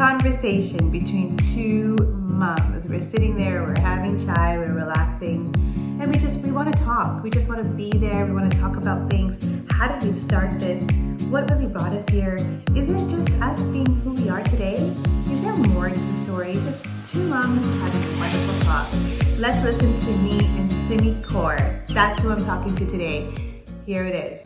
conversation between two moms. We're sitting there, we're having chai, we're relaxing, and we want to talk. We just want to be there. We want to talk about things. How did we start this? What really brought us here? Is it just us being who we are today? Is there more to the story? Just two moms having a wonderful talk. Let's listen to me and Simi Kaur. That's who I'm talking to today. Here it is.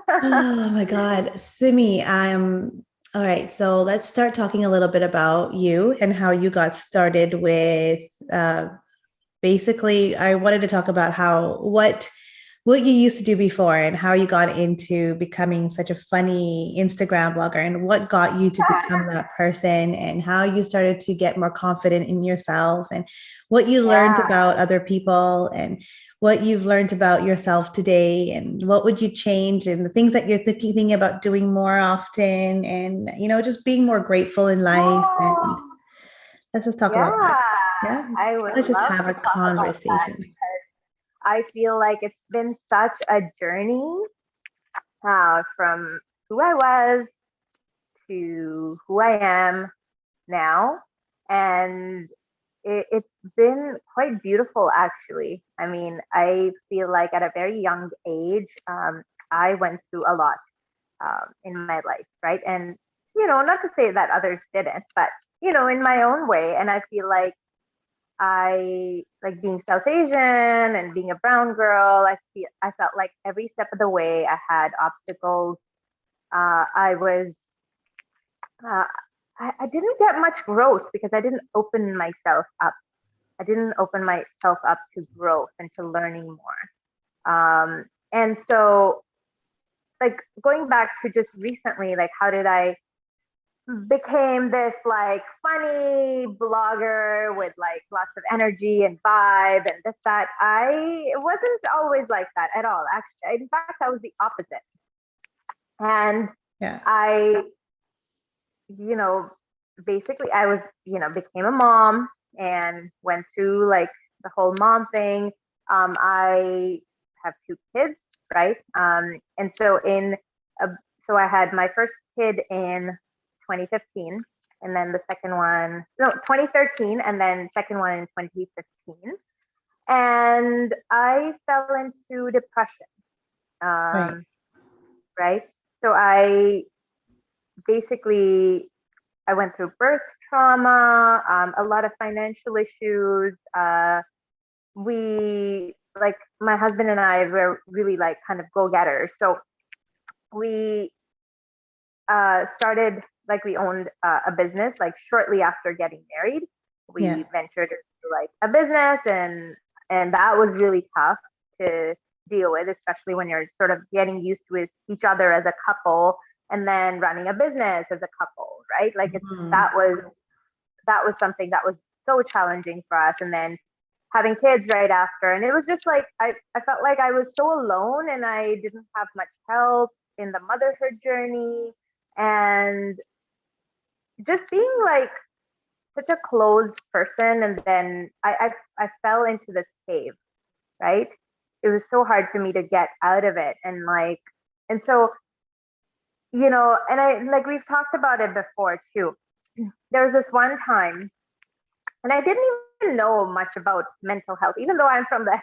Oh my God, Simi, I'm all right. So let's start talking a little bit about you and how you got started with basically I wanted to talk about how what you used to do before and how you got into becoming such a funny Instagram blogger and what got you to become that person and how you started to get more confident in yourself and what you learned about other people and what you've learned about yourself today and what would you change and the things that you're thinking about doing more often and just being more grateful in life and let's just talk about that. Yeah. I would Let's just love have to a talk about that conversation. because I feel like it's been such a journey from who I was to who I am now. And it's been quite beautiful, actually. I mean, I feel like at a very young age, I went through a lot in my life, right? And, not to say that others didn't, but, in my own way. And I feel like I like being South Asian and being a brown girl. I felt like every step of the way I had obstacles. I was uh, I didn't get much growth because I didn't open myself up. I didn't open myself up to growth and to learning more. And so, like going back to just recently, like how did I became this like funny blogger with like lots of energy and vibe and this that I wasn't always like that at all. Actually, in fact, I was the opposite. And Yeah. I, you know, basically I was, became a mom and went through like the whole mom thing. I have two kids, right? And so so I had my first kid in 2015 and then the second one, no, 2013 and then second one in 2015. And I fell into depression. Right. Um, right. So basically I went through birth trauma, a lot of financial issues. We like my husband and I were really like kind of go-getters. So we started like we owned a business like shortly after getting married. Yeah. We ventured into like a business and that was really tough to deal with, especially when you're sort of getting used with each other as a couple and then running a business as a couple, right? Like Mhm. that was something that was so challenging for us. And then having kids right after. And it was just like, I felt like I was so alone and I didn't have much help in the motherhood journey. And just being like such a closed person. And then I fell into this cave, right? It was so hard for me to get out of it. And so, and I, like we've talked about it before too. There was this one time and I didn't even know much about mental health, even though I'm from the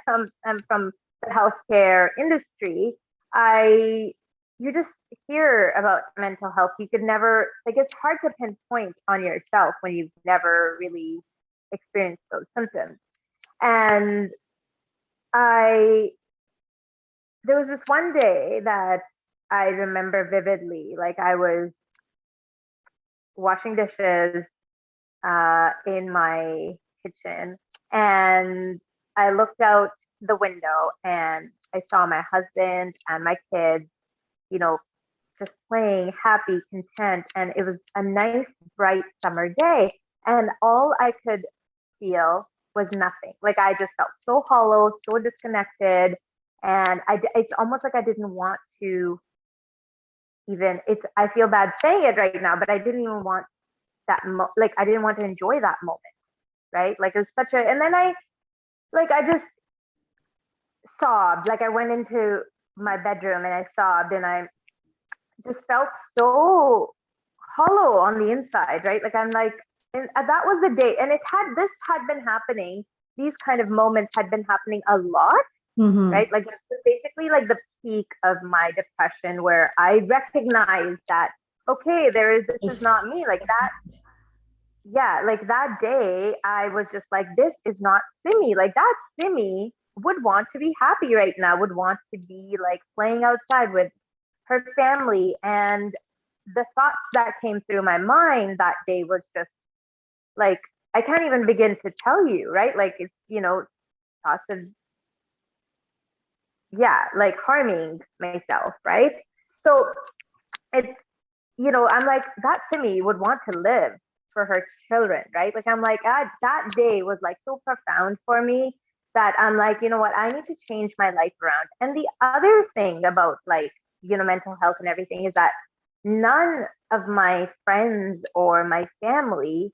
healthcare industry. I You just hear about mental health. You could never like it's hard to pinpoint on yourself when you've never really experienced those symptoms. And I there was this one day that I remember vividly. Like I was washing dishes in my kitchen. And I looked out the window and I saw my husband and my kids, you know, just playing happy, content. And it was a nice, bright summer day. And all I could feel was nothing. Like I just felt so hollow, so disconnected. And it's almost like I didn't want to I feel bad saying it right now, but I didn't even want like I didn't want to enjoy that moment, right? Like it was such a, and then I just sobbed. Like I went into my bedroom and I sobbed, and I just felt so hollow on the inside, right? Like I'm like, and that was the day, and this had been happening. These kind of moments had been happening a lot, Mm-hmm. right? Like it was basically like the peak of my depression, where I recognized that okay, this is It's, not me. Like that, yeah, like that day, I was just like, this is not Simi. Like that Simi would want to be happy right now, would want to be like playing outside with her family. And the thoughts that came through my mind that day was just like, I can't even begin to tell you, right? Like it's, thoughts of, yeah, like harming myself, right? So it's, I'm like, that Simi would want to live for her children, right? Like I'm like, that day was like so profound for me that I'm like, you know what, I need to change my life around. And the other thing about like, mental health and everything is that none of my friends or my family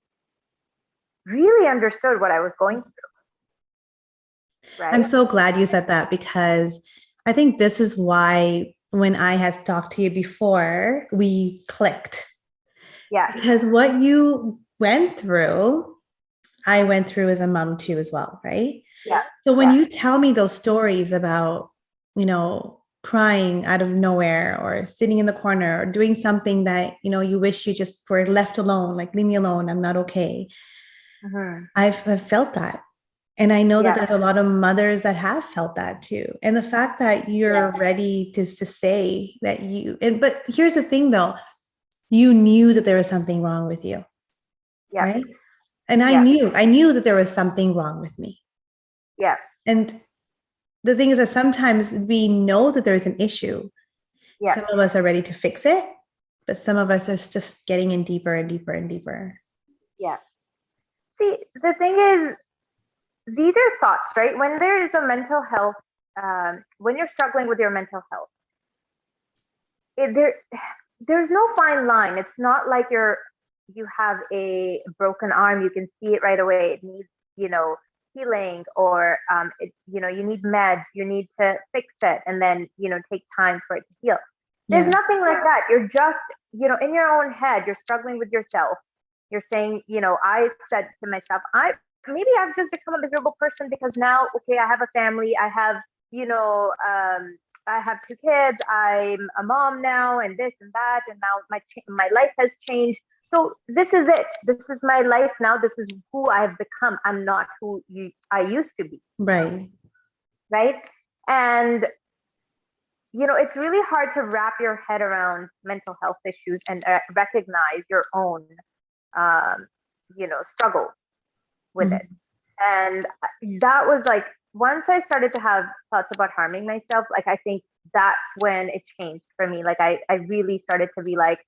really understood what I was going through, I'm right? so glad you said that because I think this is why when I had talked to you before, we clicked. Yeah, Because what you went through, I went through as a mom too, as well, right? yeah, So when yeah. you tell me those stories about, crying out of nowhere or sitting in the corner or doing something that, you wish you just were left alone, like leave me alone, I'm not okay. Hmm. I've felt that. And I know that Yeah, there's a lot of mothers that have felt that too. And the fact that yeah, you're ready to say that but here's the thing though, you knew that there was something wrong with you, yeah, right? And I yeah, knew, I knew that there was something wrong with me. yeah, And the thing is that sometimes we know that there's an issue. yeah, Some of us are ready to fix it, but some of us are just getting in deeper and deeper and deeper. yeah. See, the thing is, these are thoughts, right? When there is a mental health, when you're struggling with your mental health, it, there, there's no fine line. It's not like you have a broken arm. You can see it right away. It needs, healing, or you need meds. You need to fix it, and then take time for it to heal. There's Yeah. nothing like that. You're just, in your own head. You're struggling with yourself. You're saying, I said to myself, maybe I've just become a miserable person because now, okay, I have a family. You know, um, I have two kids. I'm a mom now, and this and that, and now my life has changed. So this is it. This is my life now. This is who I've become. I'm not who I used to be, Right. right? And it's really hard to wrap your head around mental health issues and recognize your own, um, struggles with it. Mhm. And that was like, once I started to have thoughts about harming myself, like I think that's when it changed for me. Like I really started to be like,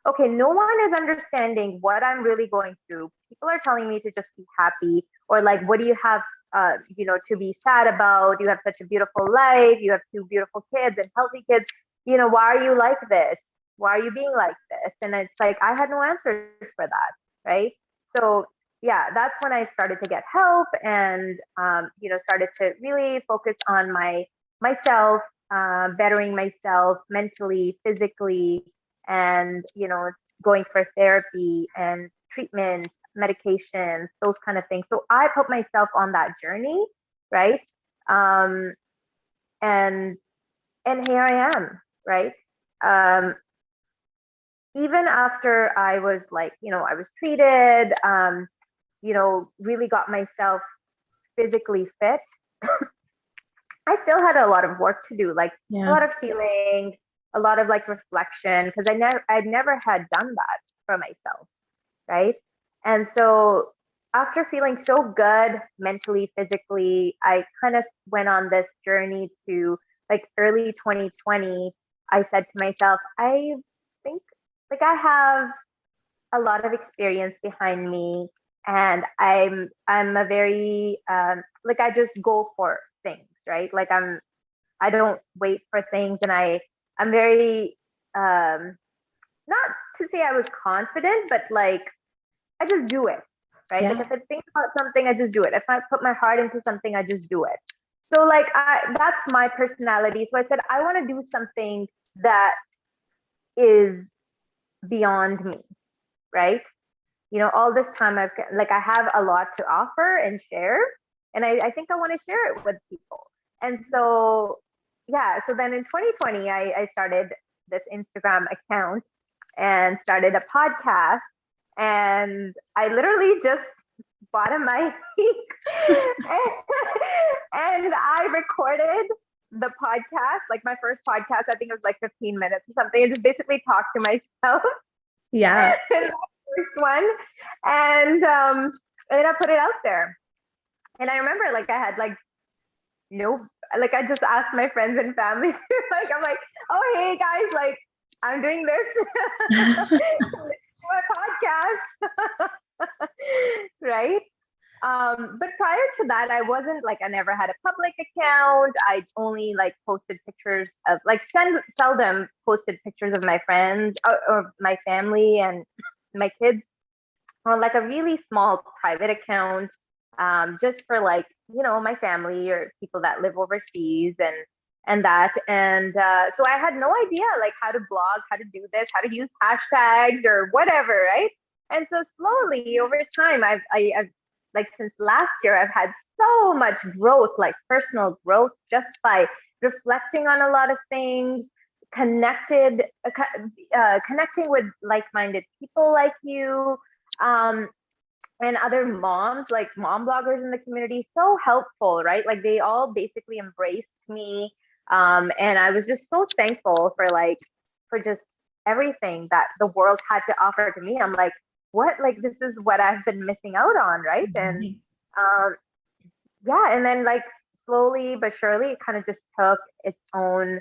okay, no one is understanding what I'm really going through. People are telling me to just be happy, or like, what do you have, to be sad about? You have such a beautiful life. You have two beautiful kids and healthy kids. Why are you like this? Why are you being like this? And it's like, I had no answers for that. Right. So yeah, that's when I started to get help, and started to really focus on myself, bettering myself mentally, physically, and going for therapy and treatment, medications, those kind of things. So I put myself on that journey, right? Um, and here I am, right? Um, Even after I was like, I was treated, really got myself physically fit, I still had a lot of work to do, like a Yeah. lot of healing, a lot of like reflection, because I'd never had done that for myself, right? And so after feeling so good mentally, physically, I kind of went on this journey to like early 2020. I said to myself, I think like I have a lot of experience behind me, and I'm a very like I just go for things, right? Like I don't wait for things, and I'm very not to say I was confident, but like I just do it, right? Like Yeah. if I think about something, I just do it. If I put my heart into something, I just do it. So like that's my personality. So I said I want to do something that is beyond me, right? All this time I have a lot to offer and share, and I think I want to share it with people. And so yeah, so then in 2020, I started this Instagram account and started a podcast, and I literally just bought a mic and I recorded the podcast, like my first podcast. I think it was like 15 minutes or something. I just basically talked to myself Yeah. in that first one, and then I put it out there. And I remember, like, I had like no, like I just asked my friends and family, like I'm like, oh hey guys, like I'm doing this, do a podcast, right? But prior to that, I wasn't like, I never had a public account. I only like posted pictures of like seldom posted pictures of my friends or my family and my kids on like a really small private account, just for like, my family or people that live overseas and that. And so I had no idea like how to blog, how to do this, how to use hashtags or whatever, right? And so slowly over time, I've like since last year, I've had so much growth, like personal growth, just by reflecting on a lot of things, connecting with like-minded people like you, um, and other moms, like mom bloggers in the community. So helpful, right? Like they all basically embraced me, and I was just so thankful for just everything that the world had to offer to me. I'm like, what? Like this is what I've been missing out on, right? And um, yeah, and then like slowly but surely, it kind of just took its own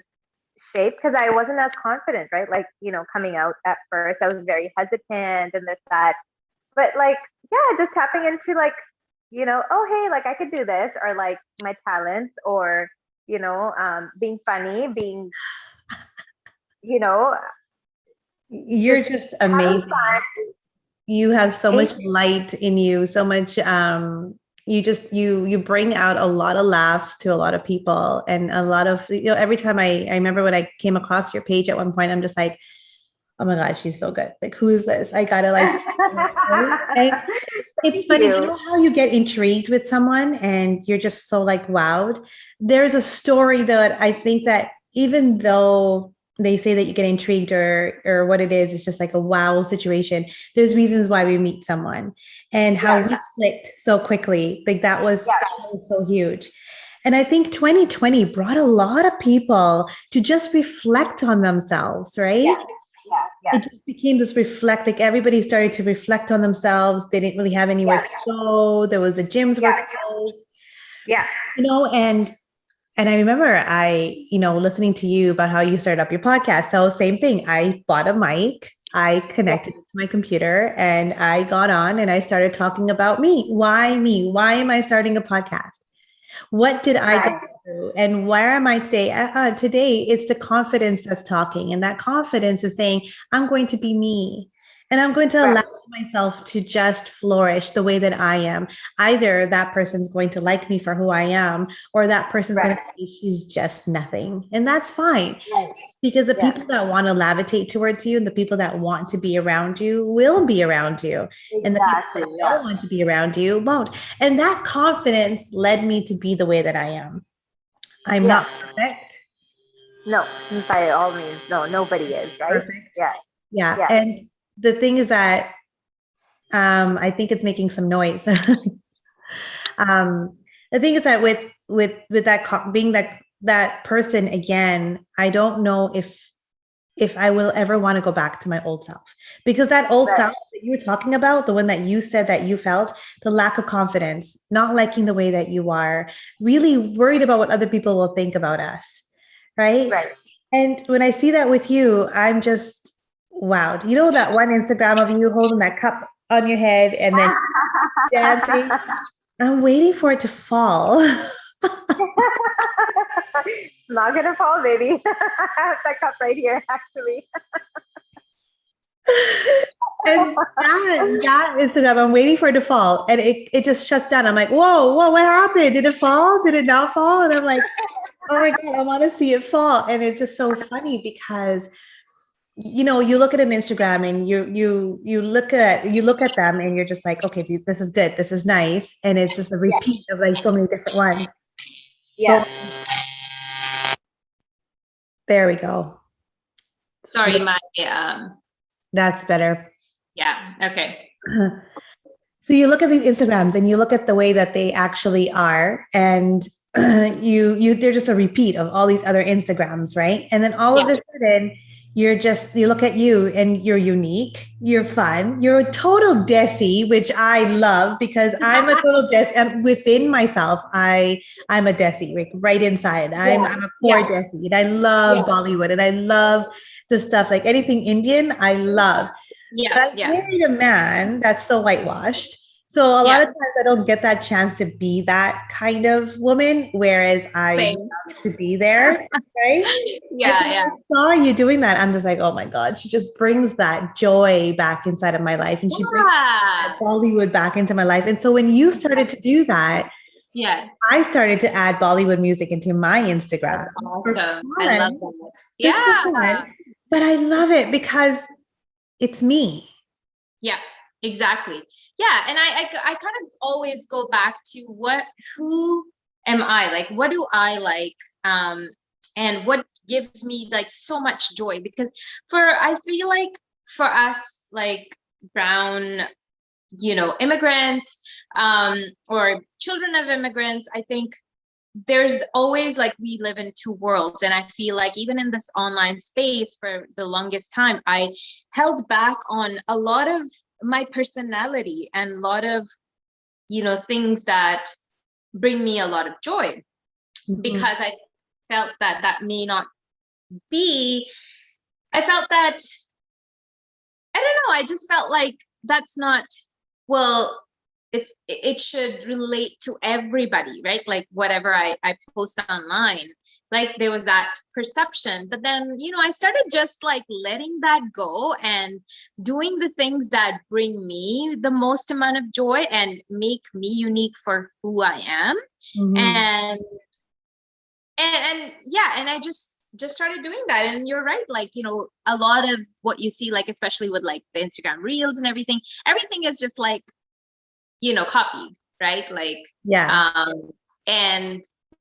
shape because I wasn't as confident, right? Like, coming out at first, I was very hesitant and this, that. But like, yeah, just tapping into like, oh, hey, like I could do this, or like my talents, or, being funny, being, you know, You're just just having amazing. fun. You have so Thank much you. light in you, so much you bring out a lot of laughs to a lot of people and a lot of every time I remember when I came across your page at one point, I'm just like, oh my God, she's so good. Like, who is this? I gotta like and it's Thank funny, you you. know how you get intrigued with someone and you're just so like wowed. There's a story that I think that even though they say that you get intrigued or what it is, it's just like a wow situation. There's reasons why we meet someone and how Yeah. we clicked so quickly. Like Yeah. that was so huge. And I think 2020 brought a lot of people to just reflect on themselves, right? Yeah. Yeah. Yeah. It just became this reflect, like everybody started to reflect on themselves. They didn't really have anywhere Yeah. to go. There was the gyms were Yeah. closed, Yeah. and I remember listening to you about how you started up your podcast. So same thing. I bought a mic, I Yeah. connected it to my computer, and I got on and I started talking about me. Why me? Why am I starting a podcast? What did I go Right. through? And where am I today? Today, it's the confidence that's talking. And that confidence is saying, I'm going to be me. And I'm going to allow Right. myself to just flourish the way that I am. Either that person's going to like me for who I am, or that person's going Right. to say she's just nothing. And that's fine Right. because the Yeah. people that want to levitate towards you and the people that want to be around you will be around you. And the people Exactly. that Yeah. don't want to be around you won't. And that confidence led me to be the way that I am. I'm Yeah. not perfect. No, by all means, no, nobody is, right? Perfect. Yeah. Yeah. Yeah. And the thing is that I think it's making some noise. um, the thing is that with that being that person again, I don't know if I will ever want to go back to my old self. Because that old Right. self that you were talking about, the one that you said that you felt, the lack of confidence, not liking the way that you are, really worried about what other people will think about us. Right. Right. And when I see that with you, I'm just wowed. You know that one Instagram of you holding that cup on your head and then dancing? I'm waiting for it to fall. Not gonna fall, baby. I have that cup right here, actually. And that Instagram, I'm waiting for it to fall, and it just shuts down. I'm like, whoa, what happened? Did it fall? Did it not fall? And I'm like, oh my God, I want to see it fall. And it's just so funny because you look at an Instagram and you look at them and you're just like, okay, this is good, this is nice, and it's just a Yeah. repeat of like so many different ones. Yeah. But there we go. Sorry, my That's better. yeah, okay. So you look at these Instagrams and you look at the way that they actually are, and they're just a repeat of all these other Instagrams, right? And then all of a sudden, you look at you and you're unique, you're fun, you're a total desi, which I love because I'm a total desi, and within myself, I'm a desi, like right inside. I'm a core desi, and I love Bollywood, and I love the stuff like anything Indian, I love. Yeah, But I married a man that's so whitewashed. So a lot of times I don't get that chance to be that kind of woman, whereas I love to be there, right? Yeah. I saw you doing that. I'm just like, oh my God, she just brings that joy back inside of my life, and she brings that Bollywood back into my life. And so when you started to do that, I started to add Bollywood music into my Instagram. Awesome. I love that. Yeah. But I love it because it's me. Yeah, exactly. Yeah. And I kind of always go back to who am I? Like, what do I like? And what gives me like so much joy? Because I feel like for us, like brown, immigrants, or children of immigrants, I think there's always like we live in two worlds. And I feel like even in this online space for the longest time, I held back on a lot of my personality and a lot of things that bring me a lot of joy, because I felt that may not be. I felt that, I don't know, I just felt like that's not, well, it should relate to everybody, right? Like whatever I post online, like there was that perception. But then, I started just like letting that go and doing the things that bring me the most amount of joy and make me unique for who I am. And I just started doing that. And you're right, like, a lot of what you see, like especially with like the Instagram reels and everything is just like copied, right? Like,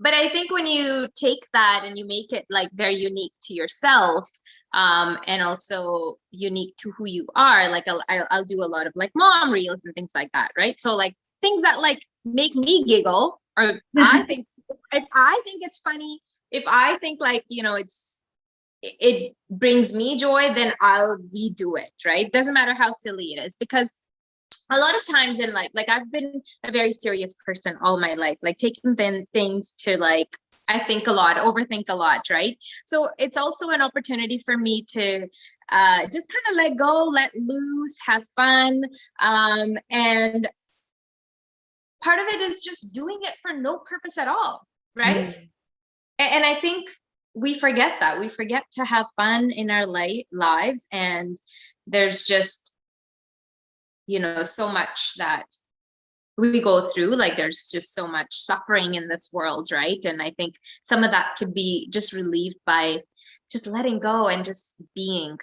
but I think when you take that and you make it like very unique to yourself, and also unique to who you are, like I'll do a lot of like mom reels and things like that, right? So like things that like make me giggle, or I think if I think it's funny, if I think like it brings me joy, then I'll redo it, right? Doesn't matter how silly it is, because a lot of times in like I've been a very serious person all my life, like taking things to like, I think a lot, overthink a lot, right? So it's also an opportunity for me to just kind of let go, let loose, have fun. And part of it is just doing it for no purpose at all, right? And I think we forget that. We forget to have fun in our lives. And there's just so much that we go through, like there's just so much suffering in this world, right? And I think some of that could be just relieved by just letting go and just being.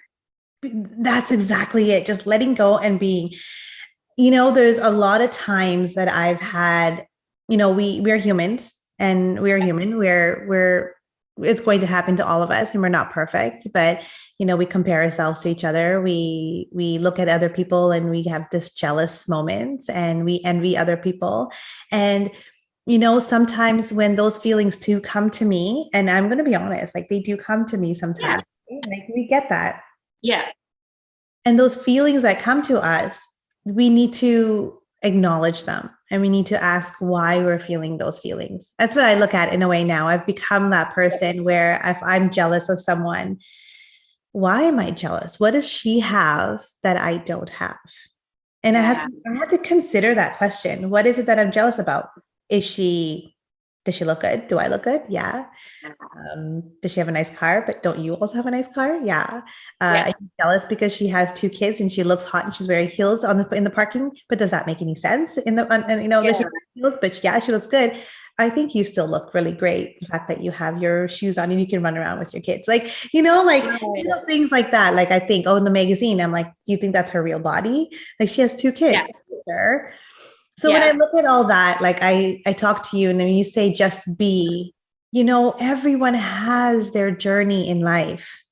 That's exactly it, just letting go and being. There's a lot of times that I've had, we're humans, and we're human, we're it's going to happen to all of us, and we're not perfect, but we compare ourselves to each other. We look at other people and we have this jealous moments, and we envy other people. And sometimes when those feelings do come to me, and I'm going to be honest, like they do come to me sometimes, like we get that. And those feelings that come to us, we need to acknowledge them, and we need to ask why we're feeling those feelings. That's what I look at in a way now. I've become that person where if I'm jealous of someone, why am I jealous? What does she have that I don't have? And I have to consider that question. What is it that I'm jealous about? Is she Does she look good? Do I look good? Yeah. Does she have a nice car? But don't you also have a nice car? Yeah. Yeah. Are you jealous because she has two kids and she looks hot and she's wearing heels in the parking? But does that make any sense and that she Yeah. has heels? But yeah, she looks good. I think you still look really great. The fact that you have your shoes on and you can run around with your kids, Right. things like that. Like I think, oh, in the magazine, I'm like, do you think that's her real body? Like she has two Yeah. kids. Sure. So when I Yeah. look at all that, like I talk to you and then you say just be, everyone has their journey in life.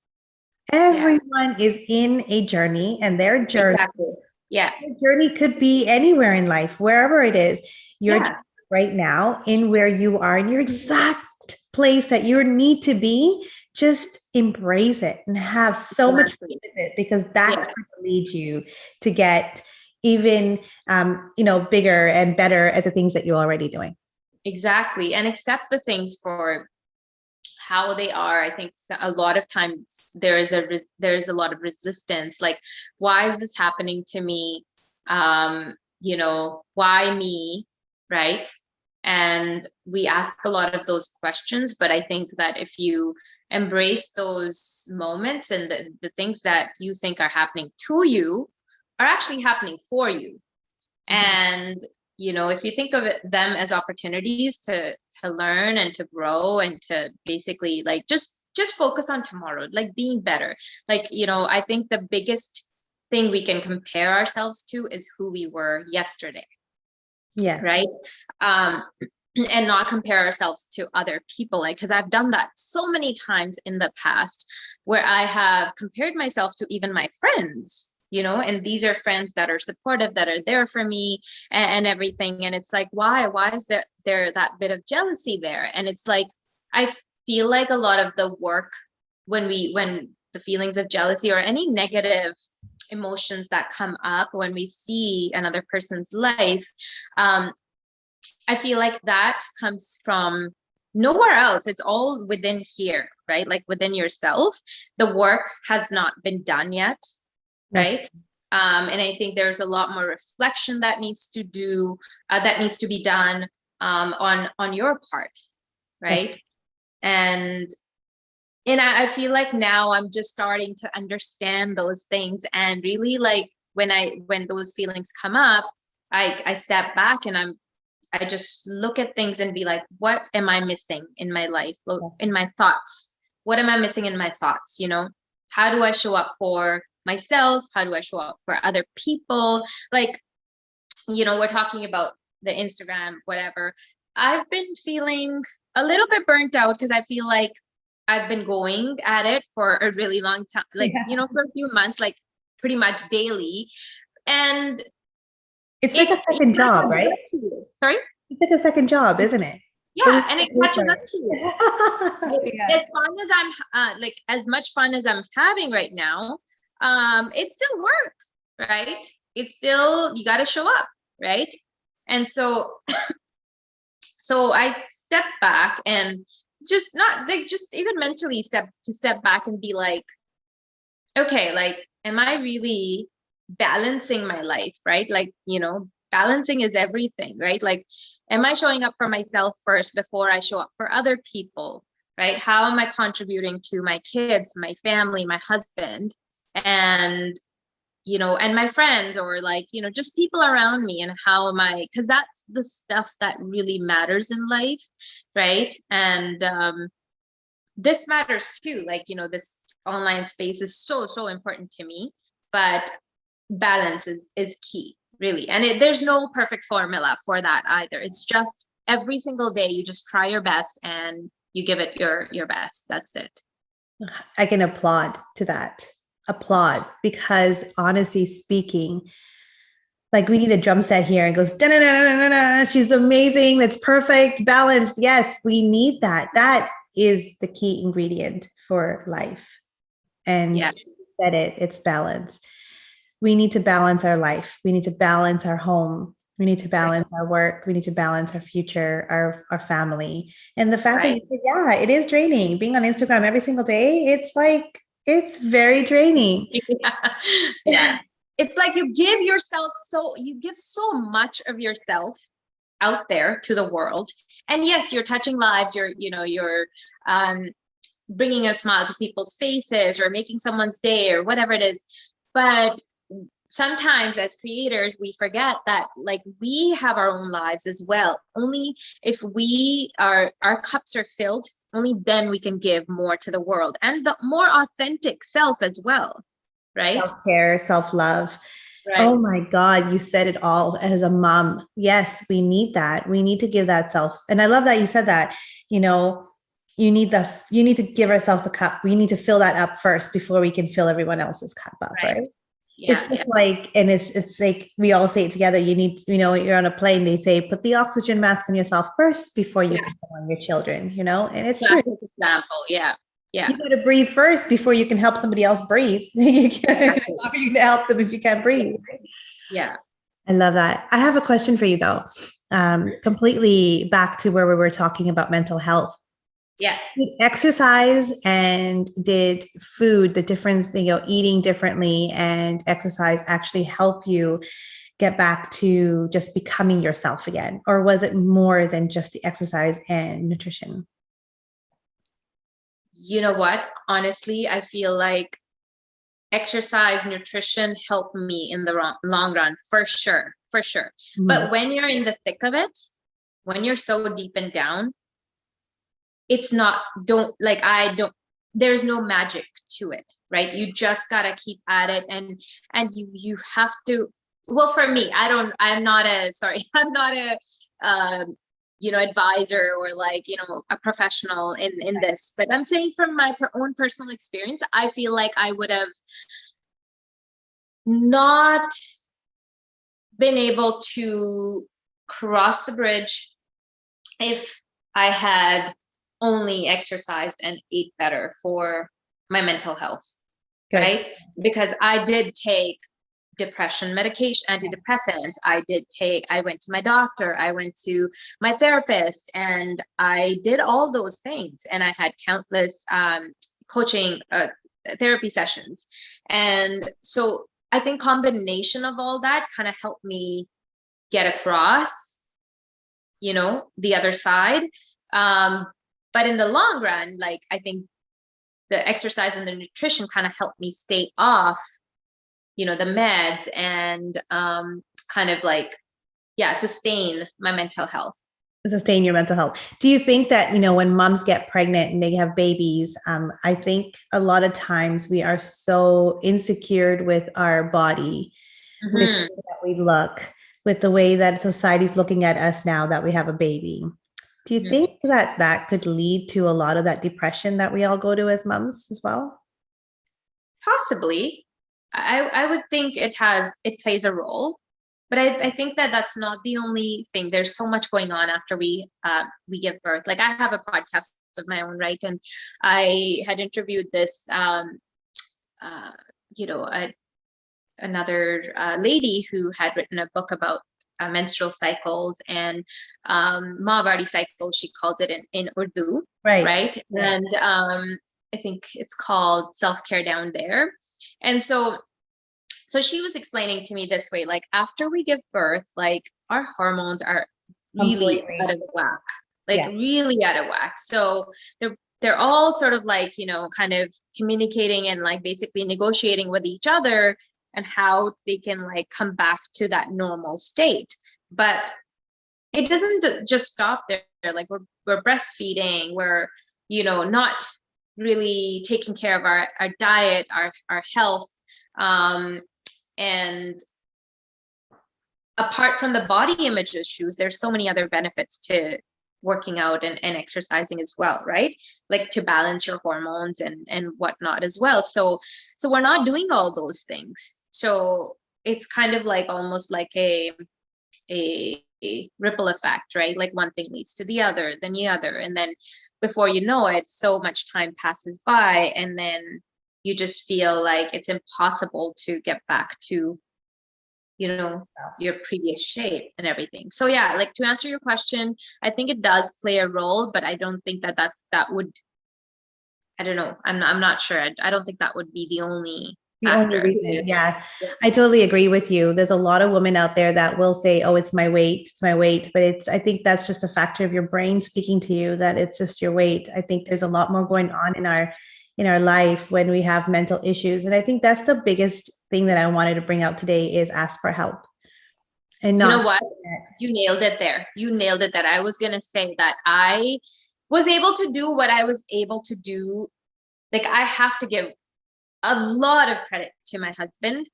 Yeah. Everyone is in a journey and Exactly. Yeah. their journey could be anywhere in life, wherever it is. You're Yeah. right now in where you are in your exact place that you need to be. Just embrace it and have so much fun Exactly. with it because that's Yeah. going to lead you to get even bigger and better at the things that you're already doing. Exactly. And accept the things for how they are. I think a lot of times there is a lot of resistance. Like, why is this happening to me? Why me? Right? And we ask a lot of those questions, but I think that if you embrace those moments and the things that you think are happening to you are actually happening for you. Mhm. And if you think of them as opportunities to learn and to grow and to basically like just focus on tomorrow, like being better. Like, I think the biggest thing we can compare ourselves to is who we were yesterday, Yeah. right? um and not compare ourselves to other people, like, because I've done that so many times in the past where I have compared myself to even my friends, and these are friends that are supportive, that are there for me, and everything. And it's like, why is there that bit of jealousy there? And it's like, I feel like a lot of the work, when the feelings of jealousy or any negative emotions that come up when we see another person's life, um, I feel like that comes from nowhere else. It's all within here, right? Like within yourself. The work has not been done yet, That's right? And I think there's a lot more reflection that needs to be done, on your part, that's right? And I feel like now I'm just starting to understand those things, and really, like, when those feelings come up, I step back and I just look at things and be like, what am I missing in my life, that's in my thoughts? What am I missing in my thoughts? How do I show up for myself? How do I show up for other people? Like, we're talking about the Instagram, whatever. I've been feeling a little bit burnt out because I feel like I've been going at it for a really long time, like, yeah. for a few months, like pretty much daily. And It's like a it second job, catches right? up to you. Sorry? It's like a second job, isn't it? But we Yeah, and it pay catches for up to you. Like, it. as Yes. fun as like as much fun as I'm having right now, it's still work, right? It's still, you got to show up, right? And so I step back and just not like, just even mentally step back and be like, okay, like, am I really balancing my life, right? Like, balancing is everything, right? Like, am I showing up for myself first before I show up for other people, right? How am I contributing to my kids, my family, my husband, and and my friends, or like, just people around me, and how am I, because that's the stuff that really matters in life, right? And this matters too. Like, this online space is so important to me, but balance is key, really. And there's no perfect formula for that either. It's just every single day you just try your best and you give it your best. That's it. I can applaud to that. Applaud because honestly speaking, like we need a drum set here and goes, da-na-na-na-na-na. She's amazing. That's perfect. Balanced. Yes, we need that. That is the key ingredient for life. And Yeah. you said it, it's balance. We need to balance our life. We need to balance our home. We need to Right. balance our work. We need to balance our future, our family. And the fact that Right. you said, yeah, it is draining. Being on Instagram every single day, it's like, it's very draining. Yeah. Yeah. It's like you give so much of yourself, out there to the world. And yes, you're touching lives, you're bringing a smile to people's faces or making someone's day or whatever it is. But sometimes as creators, we forget that like we have our own lives as well. Only if our cups are filled, only then we can give more to the world and the more authentic self as well, right? Self-care, self-love. Right. Oh my God, you said it all as a mom. Yes, we need that. We need to give that self. And I love that you said that, you know, you need to give ourselves a cup. We need to fill that up first before we can fill everyone else's cup up, right? Yeah, It's just like, and it's like we all say it together. You need, you're on a plane, they say, put the oxygen mask on yourself first before you put it on your children, and it's true. classic example. Yeah. You got to breathe first before you can help somebody else breathe. You can help them if you can't breathe. Yeah. I love that. I have a question for you though. Completely back to where we were talking about mental health. Yeah. Did exercise and did food, the difference, eating differently and exercise actually help you get back to just becoming yourself again? Or was it more than just the exercise and nutrition? You know what? Honestly, I feel like exercise, nutrition help me in the long run, for sure, for sure. Mm-hmm. But when you're in the thick of it, when you're so deep and down, it's not, there's no magic to it, right? You just gotta keep at it, and you have to, well, for me, I'm not a advisor or a professional in this, but I'm saying from my own personal experience, I feel like I would have not been able to cross the bridge if I had only exercised and ate better for my mental health. Good. Right? Because I did take depression medication, antidepressants. I went to my doctor, I went to my therapist, and I did all those things. And I had countless coaching therapy sessions. And so I think combination of all that kind of helped me get across, the other side. But in the long run, I think the exercise and the nutrition kind of helped me stay off, the meds and sustain my mental health. Sustain your mental health. Do you think that, when moms get pregnant and they have babies, I think a lot of times we are so insecure with our body, with the way that we look, with the way that society's looking at us now that we have a baby. Do you think that could lead to a lot of that depression that we all go to as moms as well? Possibly. I would think it plays a role, but I think that's not the only thing. There's so much going on after we give birth. Like I have a podcast of my own, right? And I had interviewed this, another lady who had written a book about menstrual cycles and Mahabharati cycles, she calls it in Urdu, right? Yeah. And I think it's called Self-Care Down There. And so she was explaining to me this way, like after we give birth, like our hormones are really out of whack, really out of whack. So they're all sort of kind of communicating and basically negotiating with each other and how they can come back to that normal state. But it doesn't just stop there. Like we're breastfeeding, we're, not really taking care of our diet, our health. And apart from the body image issues, there's so many other benefits to working out and exercising as well, right? Like to balance your hormones and whatnot as well. So we're not doing all those things. So it's kind of almost like a ripple effect, right? Like one thing leads to the other, then the other. And then before you know it, so much time passes by, and then you just feel like it's impossible to get back to, your previous shape and everything. So yeah, to answer your question, I think it does play a role, but I don't think that would, I don't know. I'm not sure. I don't think that would be the only The only factor. reason. Yeah, I totally agree with you. There's a lot of women out there that will say, oh, it's my weight, it's my weight. But I think that's just a factor of your brain speaking to you that it's just your weight. I think there's a lot more going on in our life when we have mental issues. And I think that's the biggest thing that I wanted to bring out today is ask for help and You not know what? You nailed it there. You nailed it. That I was going to say that I was able to do what I was able to do. Like, I have to give a lot of credit to my husband.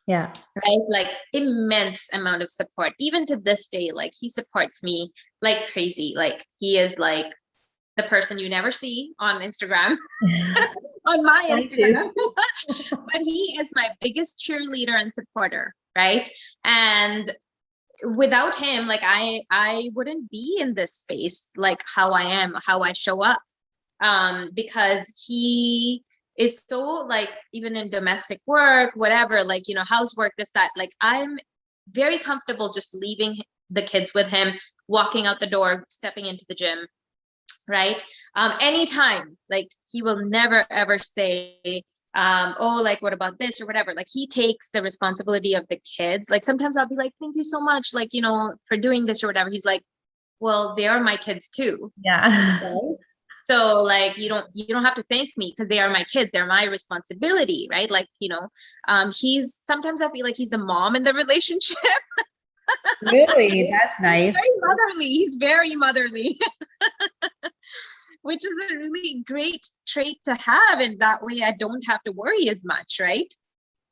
Yeah. Right? Like, immense amount of support. Even to this day, like, he supports me like crazy. Like, he is like the person you never see on Instagram, on my Instagram. But he is my biggest cheerleader and supporter, right? And without him, like, I wouldn't be in this space like how I am, how I show up. Because he is so, like, even in domestic work, whatever, like, housework, this, that, like, I'm very comfortable just leaving the kids with him, walking out the door, stepping into the gym, right? Anytime, like, he will never ever say, oh, like, what about this or whatever. Like, he takes the responsibility of the kids. Like, sometimes I'll be like, thank you so much, like, for doing this or whatever. He's like, well, they are my kids too. Yeah. Right? So, like, you don't have to thank me because they are my kids. They're my responsibility, right? Like, he's, sometimes I feel like he's the mom in the relationship. Really? That's nice. Very motherly. He's very motherly. Which is a really great trait to have. And that way I don't have to worry as much, right?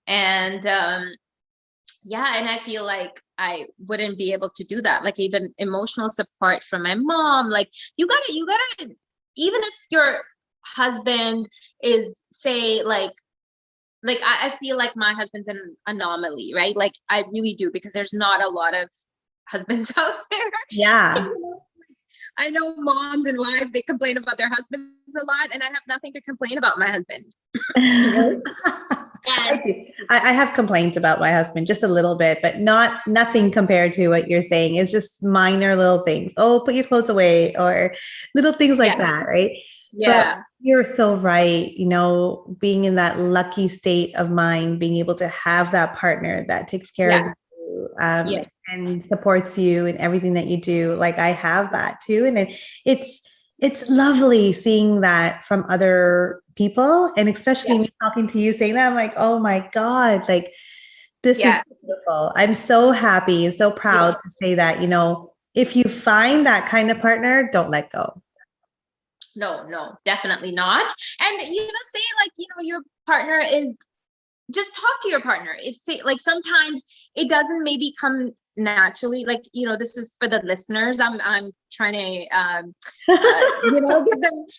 And yeah, and I feel like I wouldn't be able to do that. Like, even emotional support from my mom, like, you gotta, even if your husband is, say, like I feel like my husband's an anomaly, right? Like, I really do, because there's not a lot of husbands out there. Yeah. I know moms and wives, they complain about their husbands a lot, and I have nothing to complain about my husband. I have complaints about my husband, just a little bit, but nothing compared to what you're saying. It's just minor little things. Oh, put your clothes away, or little things like that, right? Yeah. But you're so right. Being in that lucky state of mind, being able to have that partner that takes care of you, and supports you in everything that you do. Like, I have that too. And it's lovely seeing that from other people, and especially me talking to you saying that. I'm like, oh my God, like, this is beautiful. I'm so happy and so proud to say that, if you find that kind of partner, don't let go. No, definitely not. And, say, like, your partner is, just talk to your partner. If, say, like, sometimes it doesn't maybe come naturally, like, this is for the listeners. I'm trying to,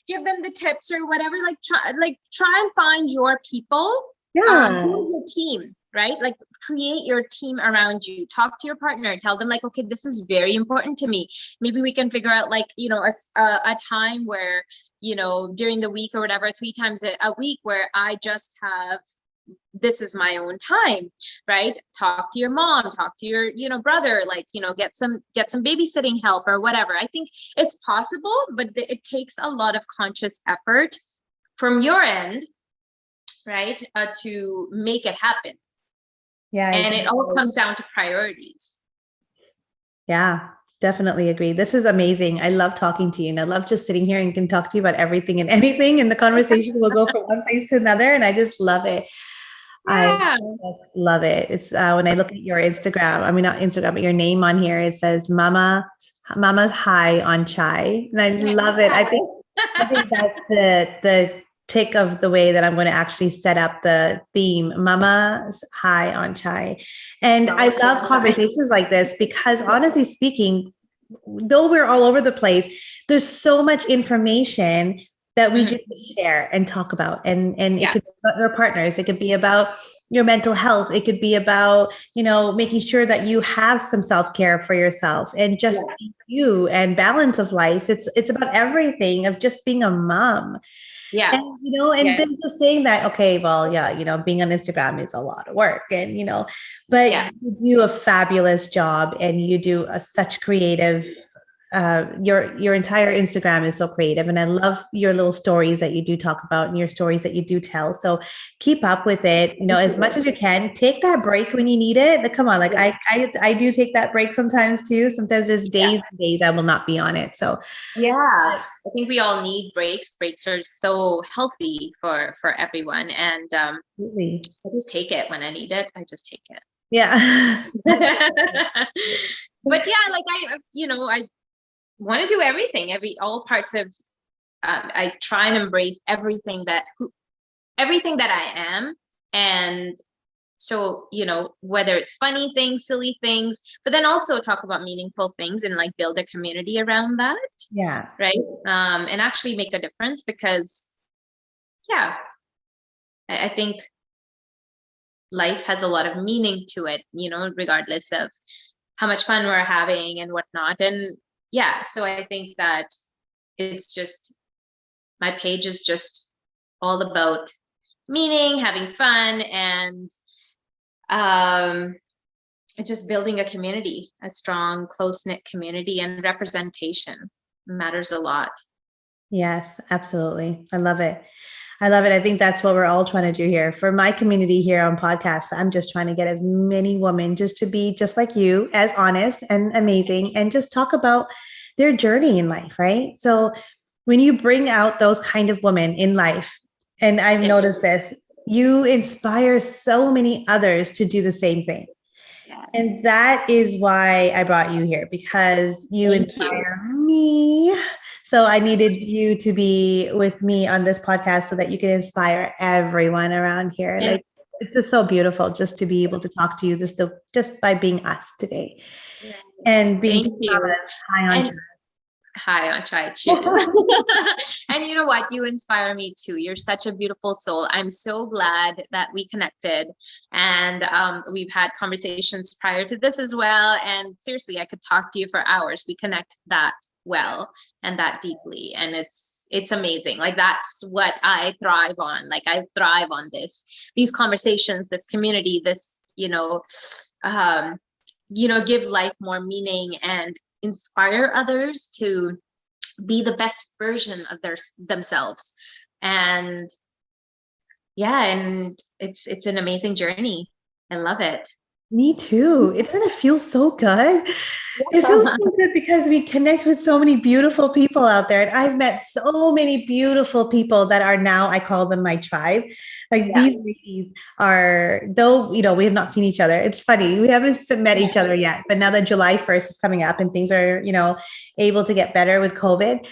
give them the tips or whatever. Like, try and find your people. Yeah. Build your team, right? Like, create your team around you. Talk to your partner. Tell them, like, okay, this is very important to me. Maybe we can figure out, like, a time where, during the week or whatever, 3 times a week, where I just have, this is my own time, right? Talk to your mom, talk to your, brother, like, get some babysitting help or whatever. I think it's possible, but it takes a lot of conscious effort from your end, right? To make it happen. Yeah. And it all comes down to priorities. Yeah, definitely agree. This is amazing. I love talking to you, and I love just sitting here and can talk to you about everything and anything. And the conversation will go from one place to another. And I just love it. I just love it. It's when I look at your Instagram, I mean, not Instagram, but your name on here, it says Mama's High on Chai. And I love it. I think that's the tick of the way that I'm going to actually set up the theme, Mama's High on Chai. And I love conversations like this because, honestly speaking, though we're all over the place, there's so much information that we just share and talk about. And it could be about your partners. It could be about your mental health. It could be about, making sure that you have some self-care for yourself and just you and balance of life. It's about everything of just being a mom. Yeah. And, then just saying that, okay, well, being on Instagram is a lot of work, and, but you do a fabulous job, and you do such creative your entire Instagram is so creative, and I love your little stories that you do talk about and your stories that you do tell. So keep up with it, as much as you can. Take that break when you need it. Like, come on, like I do take that break sometimes too. Sometimes there's days and days I will not be on it. So yeah, I think we all need breaks. Breaks are so healthy for everyone, and absolutely. I just take it when I need it. I just take it. Yeah. But yeah, like I want to do everything, all parts of. I try and embrace everything that I am, and so whether it's funny things, silly things, but then also talk about meaningful things and like build a community around that. Yeah. Right. And actually make a difference, because yeah, I think life has a lot of meaning to it, regardless of how much fun we're having and whatnot. And yeah, so I think that it's just, my page is just all about meaning, having fun, and just building a community, a strong, close-knit community, and representation matters a lot. Yes, absolutely. I love it. I love it. I think that's what we're all trying to do here. For my community here on podcasts, I'm just trying to get as many women just to be just like you, as honest and amazing, and just talk about their journey in life, right? So when you bring out those kind of women in life, and I've noticed this, you inspire so many others to do the same thing. Yeah. And that is why I brought you here, because you inspire me. So I needed you to be with me on this podcast so that you can inspire everyone around here. Like, it's just so beautiful just to be able to talk to you just by being us today. And being high on chai. Cheers. And you know what? You inspire me too. You're such a beautiful soul. I'm so glad that we connected, and we've had conversations prior to this as well. And seriously, I could talk to you for hours. We connect that well and that deeply. And it's amazing. Like, that's what I thrive on. Like, I thrive on these conversations, this community, this, give life more meaning and inspire others to be the best version of themselves. And yeah, and it's an amazing journey. I love it. Me too. Doesn't it feel so good? It feels so good because we connect with so many beautiful people out there. And I've met so many beautiful people that are now, I call them my tribe. Like, these ladies are, though, we have not seen each other. It's funny. We haven't met each other yet, but now that July 1st is coming up and things are, able to get better with COVID,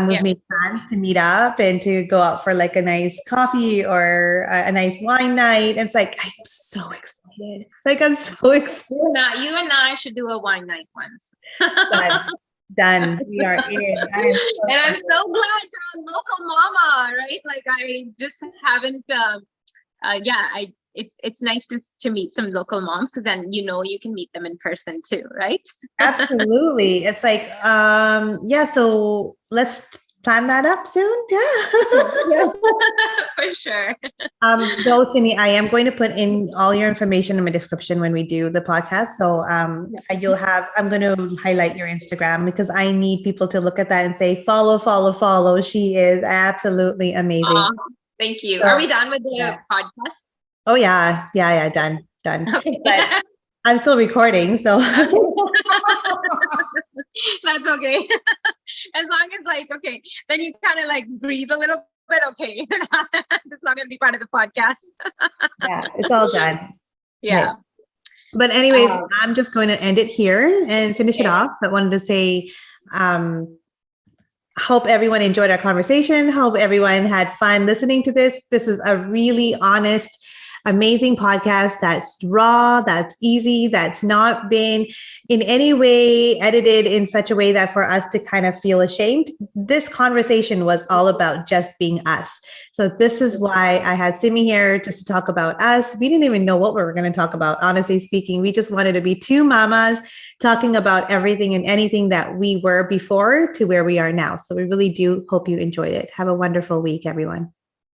we've made plans to meet up and to go out for like a nice coffee or a nice wine night. And it's like, I'm so excited. Like, I'm so excited. You and I should do a wine night once. Done. We are in. I'm so glad you're a local mama, right? Like, I just haven't. It's nice to meet some local moms, because then you can meet them in person too, right? Absolutely. It's like, so let's plan that up soon. Yeah. For sure. Though, Simi, I am going to put in all your information in my description when we do the podcast. So I'm going to highlight your Instagram, because I need people to look at that and say, follow. She is absolutely amazing. Thank you. So, are we done with the podcast? Oh yeah. Done. Okay. But I'm still recording, so. That's okay. As long as okay, then you kind of like breathe a little bit. Okay. It's not going to be part of the podcast. Yeah, it's all done. Yeah. Okay. But anyways, I'm just going to end it here and finish it off. But wanted to say, hope everyone enjoyed our conversation. Hope everyone had fun listening to this. This is a really honest, amazing podcast that's raw, that's easy, that's not been in any way edited in such a way that for us to kind of feel ashamed. This conversation was all about just being us. So this is why I had Simi here, just to talk about us. We didn't even know what we were going to talk about, honestly speaking. We just wanted to be two mamas talking about everything and anything that we were before to where we are now. So we really do hope you enjoyed it. Have a wonderful week, everyone.